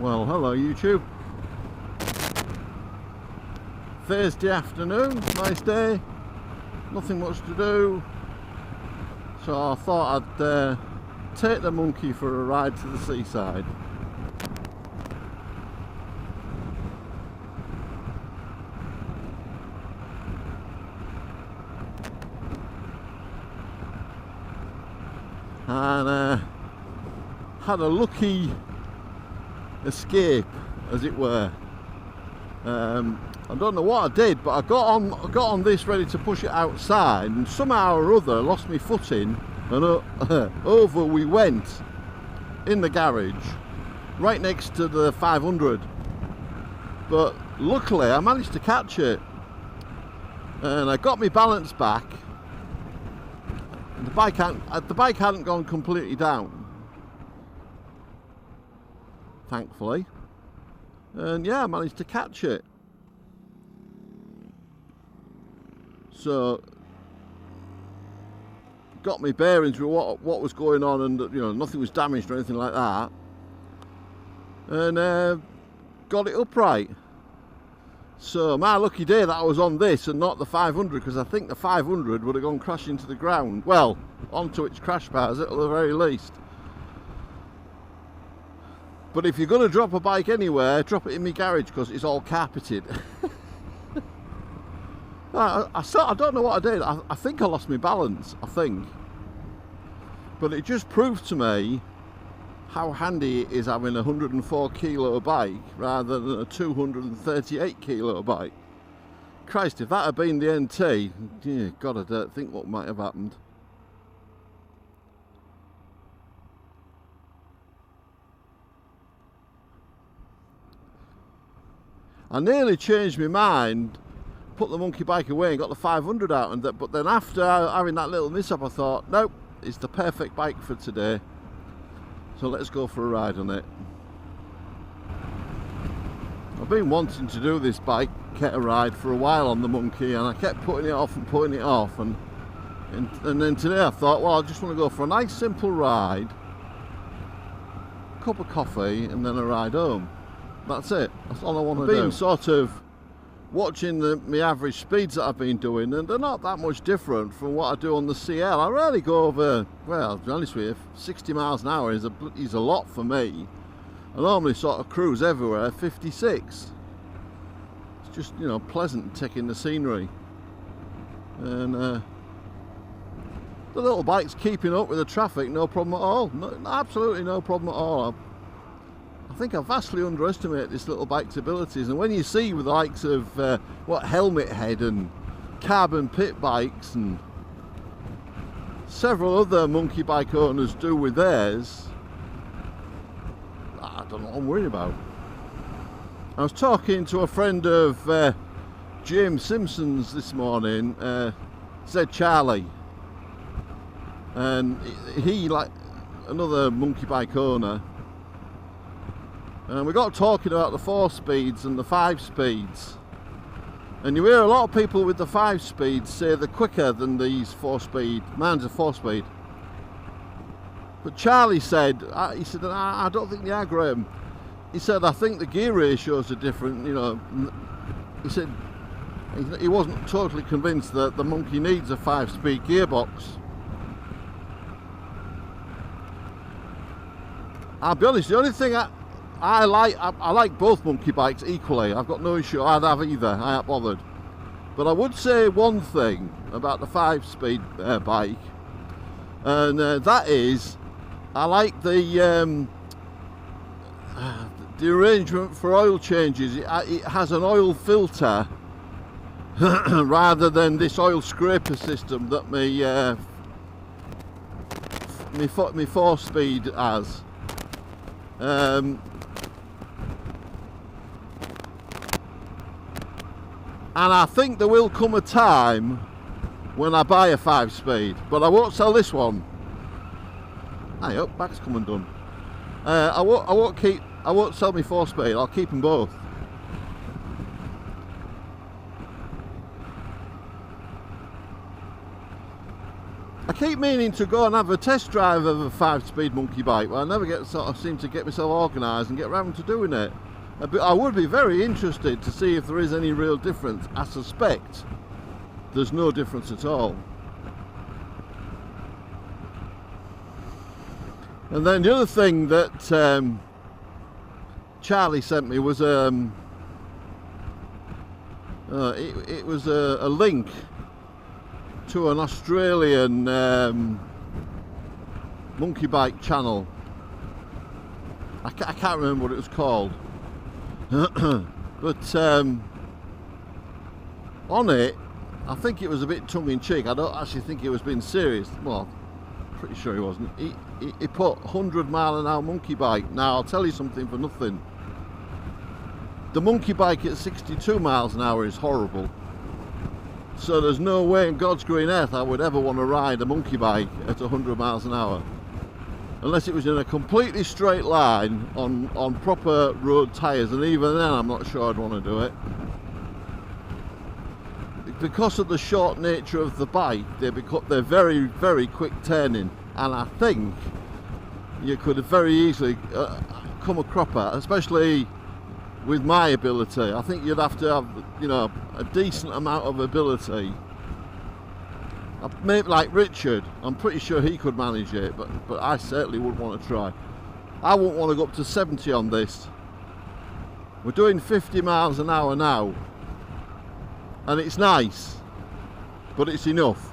Well, hello YouTube. Thursday afternoon, nice day, nothing much to do, so I thought I'd take the monkey for a ride to the seaside. And had a lucky escape, as it were. I don't know what I did, but I got on this ready to push it outside, and somehow or other lost my footing, and over we went in the garage, right next to the 500. But luckily I managed to catch it, and I got my balance back. The bike hadn't gone completely down, thankfully, and yeah, I managed to catch it. So got me bearings with what was going on, and you know, nothing was damaged or anything like that, and got it upright. So my lucky day that I was on this and not the 500, because I think the 500 would have gone crashing to the ground, well, onto its crash bars at the very least. But if you're going to drop a bike anywhere, drop it in my garage, because it's all carpeted. I don't know what I did. I think I lost my balance, I think. But it just proved to me how handy it is having a 104 kilo bike rather than a 238 kilo bike. Christ, if that had been the NT, dear God, I don't think what might have happened. I nearly changed my mind, put the monkey bike away and got the 500 out, and but then after having that little mishap, I thought, nope, it's the perfect bike for today. So let's go for a ride on it. I've been wanting to do this bike, get a ride for a while on the monkey, and I kept putting it off and putting it off, and then today I thought, well, I just want to go for a nice simple ride, cup of coffee, and then a ride home. That's it. That's all I want to do. I've been sort of watching my average speeds that I've been doing, and they're not that much different from what I do on the CL. I rarely go over, well, to be honest with you, 60 miles an hour is a lot for me. I normally sort of cruise everywhere 56. It's just, you know, pleasant taking the scenery. And the little bike's keeping up with the traffic, no problem at all. No, absolutely no problem at all. I think I vastly underestimate this little bike's abilities, and when you see with the likes of Helmet Head and Carbon Pit bikes and several other monkey bike owners do with theirs, I don't know what I'm worried about. I was talking to a friend of James Simpson's this morning, said Charlie, and he, like another monkey bike owner, and we got talking about the 4 speeds and the 5 speeds, and you hear a lot of people with the 5 speeds say they're quicker than these 4 speed. Mine's a 4 speed. But Charlie said, he said, I don't think they are, Graham. He said, I think the gear ratios are different, you know. He said he wasn't totally convinced that the monkey needs a 5-speed gearbox. I'll be honest, the only thing I like both monkey bikes equally. I've got no issue. I'd have either. I ain't bothered. But I would say one thing about the 5-speed bike, and that is, I like the arrangement for oil changes. It has an oil filter rather than this oil scraper system that my 4-speed has. And I think there will come a time when I buy a 5-speed, but I won't sell this one. Hey up, back's come undone. I won't sell my 4-speed. I'll keep them both. I keep meaning to go and have a test drive of a 5-speed monkey bike, but I never seem to get myself organised and get round to doing it. But I would be very interested to see if there is any real difference. I suspect there's no difference at all. And then the other thing that Charlie sent me was it was a link to an Australian monkey bike channel. I can't remember what it was called. But on it, I think it was a bit tongue-in-cheek. I don't actually think he was being serious. Well, pretty sure he wasn't. He put 100-mile-an-hour monkey bike. Now, I'll tell you something for nothing. The monkey bike at 62 miles an hour is horrible. So there's no way in God's green earth I would ever want to ride a monkey bike at 100 miles an hour. Unless it was in a completely straight line on proper road tyres, and even then I'm not sure I'd want to do it. Because of the short nature of the bike, they're very, very quick turning, and I think you could very easily come a cropper, especially with my ability. I think you'd have to have, you know, a decent amount of ability. Maybe like Richard, I'm pretty sure he could manage it, but I certainly wouldn't want to try. I wouldn't want to go up to 70 on this. We're doing 50 miles an hour now, and it's nice, but it's enough.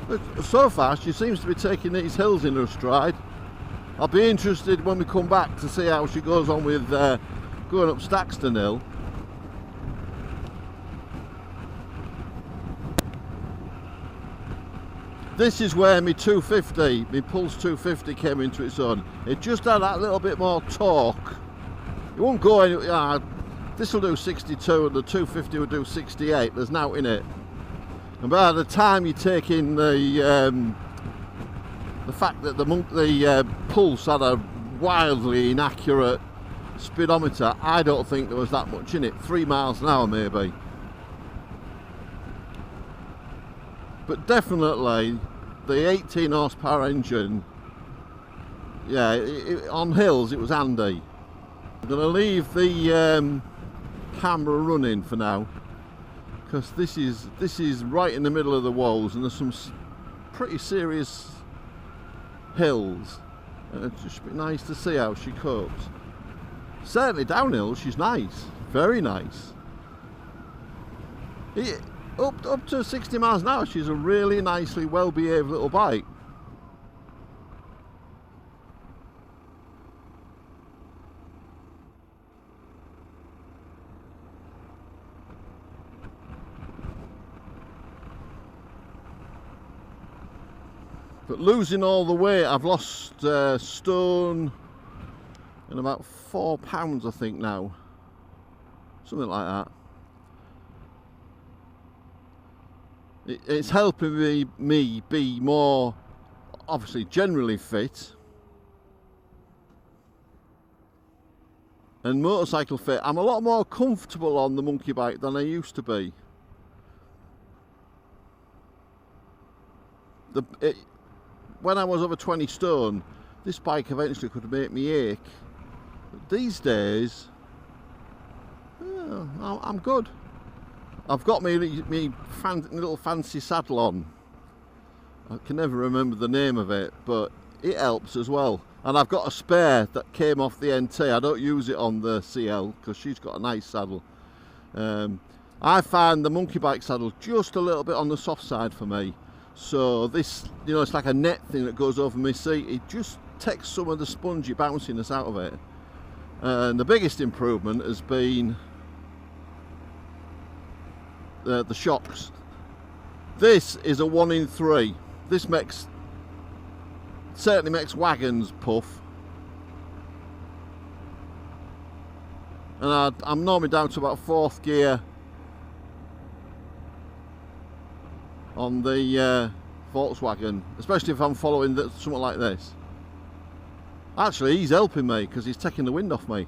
But so far, she seems to be taking these hills in her stride. I'll be interested when we come back to see how she goes on with going up Staxton Hill. This is where my 250, my Pulse 250 came into its own. It just had that little bit more torque. It won't go anywhere. This will do 62 and the 250 will do 68. There's now in it. And by the time you take in the fact that the Pulse had a wildly inaccurate speedometer, I don't think there was that much in it. 3 miles an hour maybe. But definitely the 18 horsepower engine, yeah, on hills it was handy. I'm going to leave the camera running for now, because this is right in the middle of the Wolds, and there's some pretty serious hills, and it'd just be nice to see how she copes. Certainly downhill she's nice, very nice. Up to 60 miles an hour she's a really nicely well behaved little bike. But losing all the weight, I've lost stone and about 4 pounds I think now, something like that. It's helping me be more, obviously, generally fit and motorcycle fit. I'm a lot more comfortable on the monkey bike than I used to be. When I was over 20 stone, this bike eventually could make me ache. But these days, I'm good. I've got me little fancy saddle on. I can never remember the name of it, but it helps as well. And I've got a spare that came off the NT. I don't use it on the CL because she's got a nice saddle. I find the monkey bike saddle just a little bit on the soft side for me. So this, you know, it's like a net thing that goes over my seat. It just takes some of the spongy bounciness out of it. And the biggest improvement has been the shocks. This is a 1 in 3. This certainly makes wagons puff. And I'm normally down to about 4th gear on the Volkswagen, especially if I'm following something like this. Actually, he's helping me because he's taking the wind off me.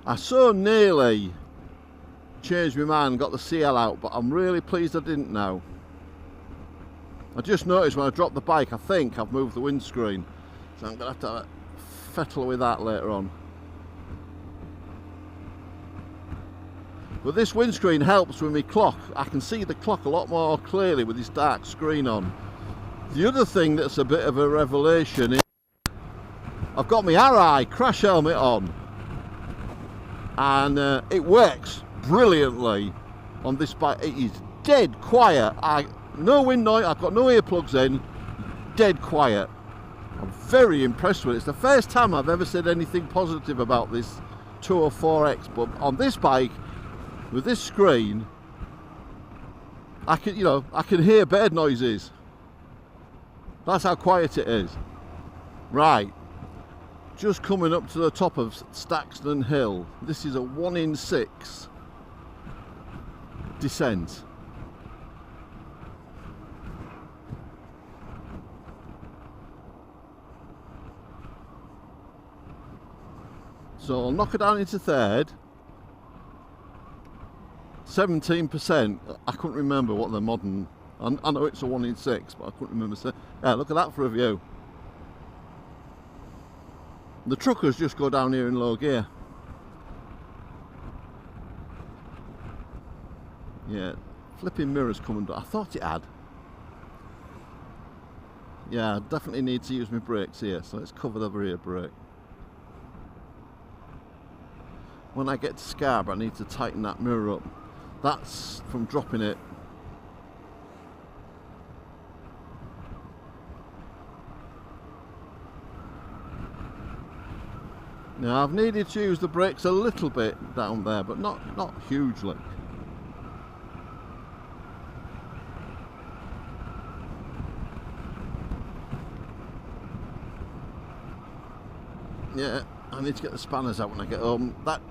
I so nearly changed my mind and got the CL out, but I'm really pleased I didn't now. I just noticed when I dropped the bike, I think I've moved the windscreen, so I'm going to have to fettle with that later on. But this windscreen helps with my clock. I can see the clock a lot more clearly with this dark screen on. The other thing that's a bit of a revelation is I've got my RI crash helmet on, and it works brilliantly on this bike. It is dead quiet. No wind noise, I've got no earplugs in, dead quiet. I'm very impressed with it. It's the first time I've ever said anything positive about this 204X, but on this bike, with this screen, I can hear bird noises. That's how quiet it is. Right, just coming up to the top of Staxton Hill. This is a 1 in 6 descent. So I'll knock her down into third. 17%. I couldn't remember what the modern. I know it's a 1 in 6, but I couldn't remember. Yeah, look at that for a view. The truckers just go down here in low gear. Yeah, flipping mirrors coming down. I thought it had. Yeah, I definitely need to use my brakes here, so let's cover the rear brake. When I get to Scarborough, I need to tighten that mirror up. That's from dropping it. Now I've needed to use the brakes a little bit down there, but not hugely. Yeah, I need to get the spanners out when I get home. That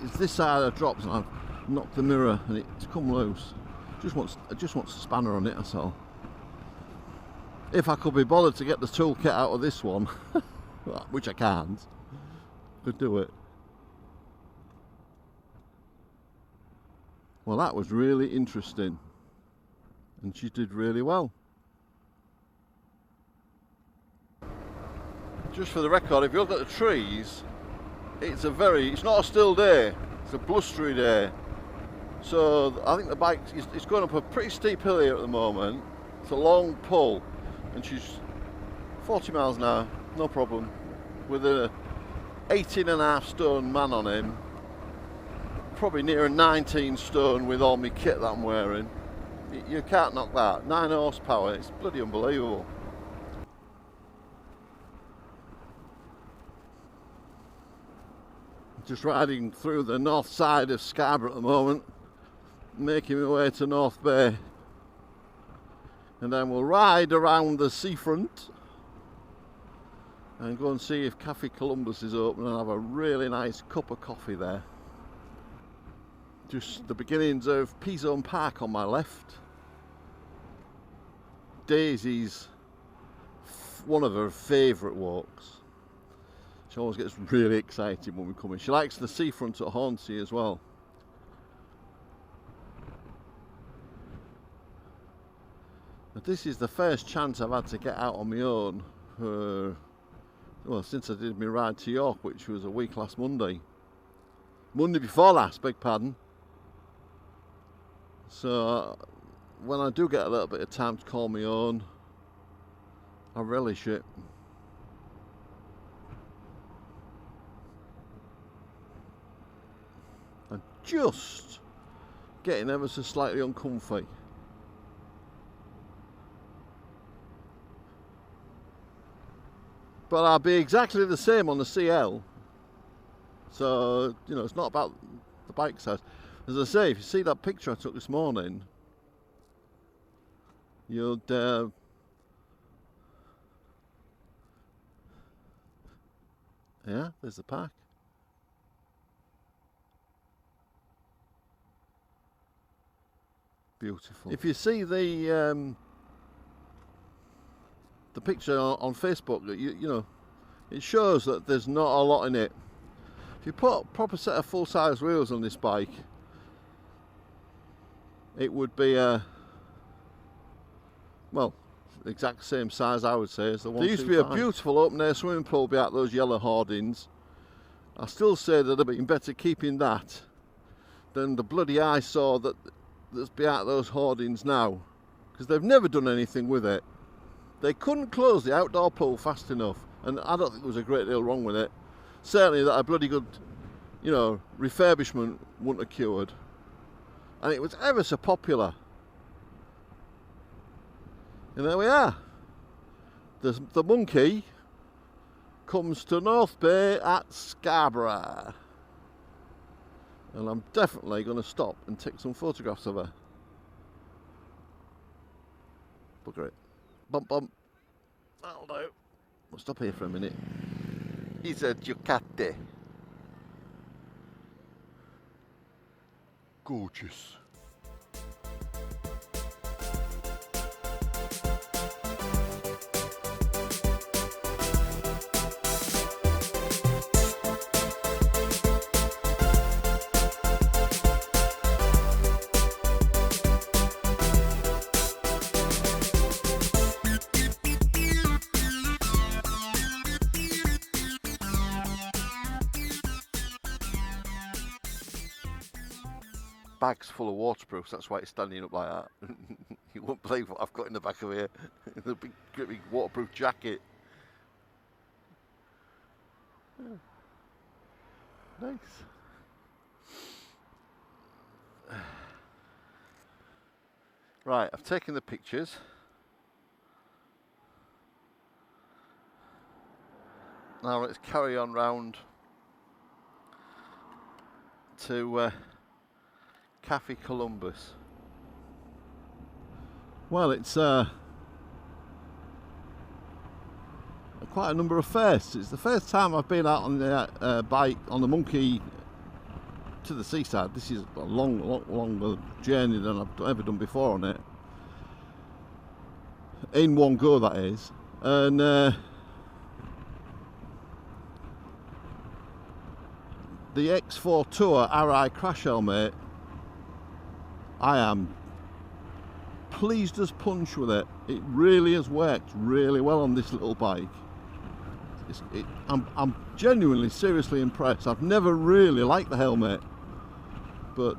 is this side that drops, and I've knocked the mirror and it's come loose. I just want a spanner on it, that's all. If I could be bothered to get the toolkit out of this one, which I can't, could do it. Well, that was really interesting, and she did really well. Just for the record, if you look at the trees, it's not a still day, it's a blustery day. So I think the bike is going up a pretty steep hill here at the moment. It's a long pull, and she's 40 miles an hour, no problem, with a 18.5 stone man on him, probably near a 19 stone with all my kit that I'm wearing. You can't knock that. 9 horsepower, it's bloody unbelievable. Just riding through the north side of Scarborough at the moment, making my way to North Bay, and then we'll ride around the seafront and go and see if Cafe Columbus is open and have a really nice cup of coffee there. Just the beginnings of P-Zone Park on my left. Daisy's one of her favourite walks. She always gets really excited when we come in. She likes the seafront at Hornsey as well. But this is the first chance I've had to get out on my own since I did my ride to York, which was a week last Monday. Monday before last, beg pardon. So when I do get a little bit of time to call my own, I relish it. I'm just getting ever so slightly uncomfy. But I'll be exactly the same on the CL. So, it's not about the bike size. As I say, if you see that picture I took this morning, you'd... yeah, there's the park. Beautiful. If you see the picture on Facebook, it shows that there's not a lot in it. If you put a proper set of full-size wheels on this bike, it would be well, the exact same size, I would say, as the 125. There used to be a beautiful open-air swimming pool behind those yellow hoardings. I still say that they'd have been better keeping that than the bloody eyesore that's behind those hoardings now, because they've never done anything with it. They couldn't close the outdoor pool fast enough, and I don't think there was a great deal wrong with it. Certainly that a bloody good, you know, refurbishment wouldn't have cured. And it was ever so popular. And there we are. The Monkey comes to North Bay at Scarborough. And I'm definitely going to stop and take some photographs of her. Bugger it. Bump, bump. That'll do. We'll stop here for a minute. He's a Ducati. Gorgeous. Bag's full of waterproofs, that's why it's standing up like that. You won't believe what I've got in the back of here. The big waterproof jacket. Yeah. Nice. Right, I've taken the pictures. Now let's carry on round to Cafe Columbus. Well, it's quite a number of firsts. It's the first time I've been out on the bike on the Monkey to the seaside. This is a longer journey than I've ever done before on it. In one go, that is. And the X4 Tour RI crash helmet, I am pleased as punch with it. It really has worked really well on this little bike. I'm genuinely, seriously impressed. I've never really liked the helmet, but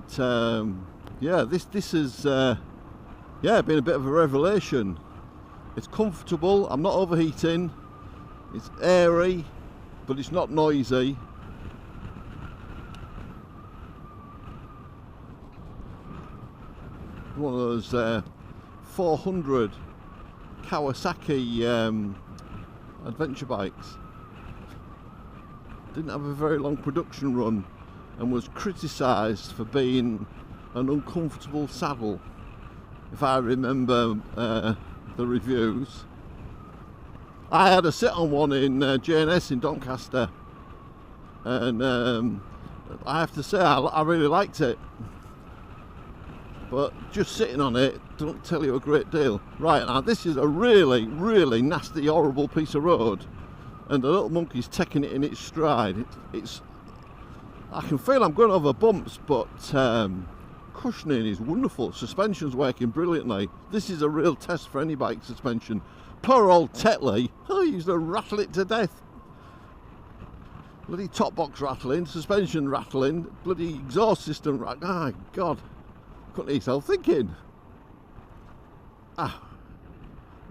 yeah, this has been a bit of a revelation. It's comfortable. I'm not overheating. It's airy, but it's not noisy. One of those 400 Kawasaki adventure bikes. Didn't have a very long production run and was criticised for being an uncomfortable saddle, if I remember the reviews. I had a sit on one in J&S in Doncaster, and I have to say I really liked it. But just sitting on it don't tell you a great deal. Right, now this is a really, really nasty, horrible piece of road, and the little Monkey's taking it in its stride. I can feel I'm going over bumps, but cushioning is wonderful. Suspension's working brilliantly. This is a real test for any bike suspension. Poor old Tetley, he used to rattle it to death. Bloody top box rattling, suspension rattling, bloody exhaust system rattling. Ah, God. Couldn't hear yourself thinking. Ah,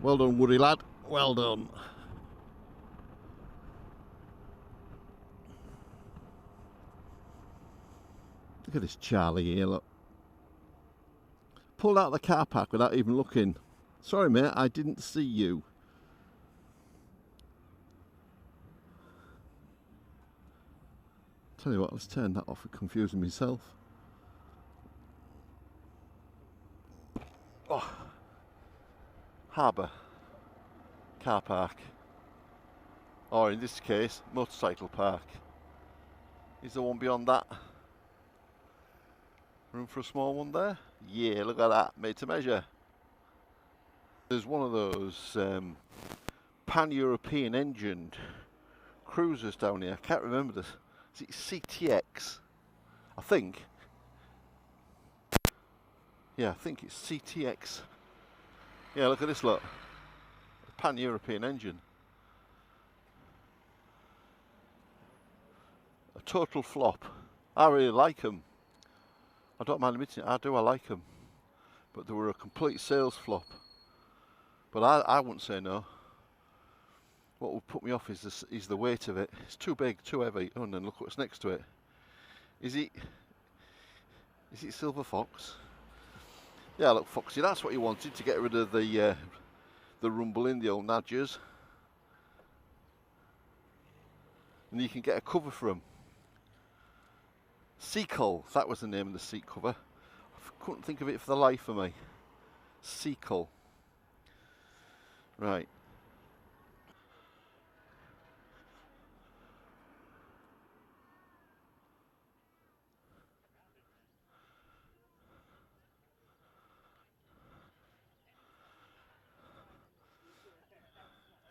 well done, Woody lad. Well done. Look at this Charlie here, look. Pulled out of the car park without even looking. Sorry, mate, I didn't see you. Tell you what, let's turn that off for confusing myself. Oh, harbour, car park, or in this case, motorcycle park. Is there one beyond that? Room for a small one there? Yeah, look at that, made to measure. There's one of those pan-European engined cruisers down here. I can't remember Is it CTX? I think. Yeah, I think it's CTX. Yeah, look at this, look. A pan-European engine. A total flop. I really like them. I don't mind admitting it, I like them. But they were a complete sales flop. But I wouldn't say no. What would put me off is the weight of it. It's too big, too heavy. Oh, and then look what's next to it. Is it Silver Fox? Yeah, look, Foxy, that's what you wanted, to get rid of the rumbling, the old nudgers. And you can get a cover for them. Seagull, that was the name of the seat cover. I couldn't think of it for the life of me. Seagull. Right.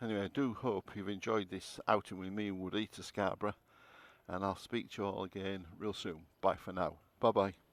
Anyway, I do hope you've enjoyed this outing with me and Woody to Scarborough, and I'll speak to you all again real soon. Bye for now. Bye bye.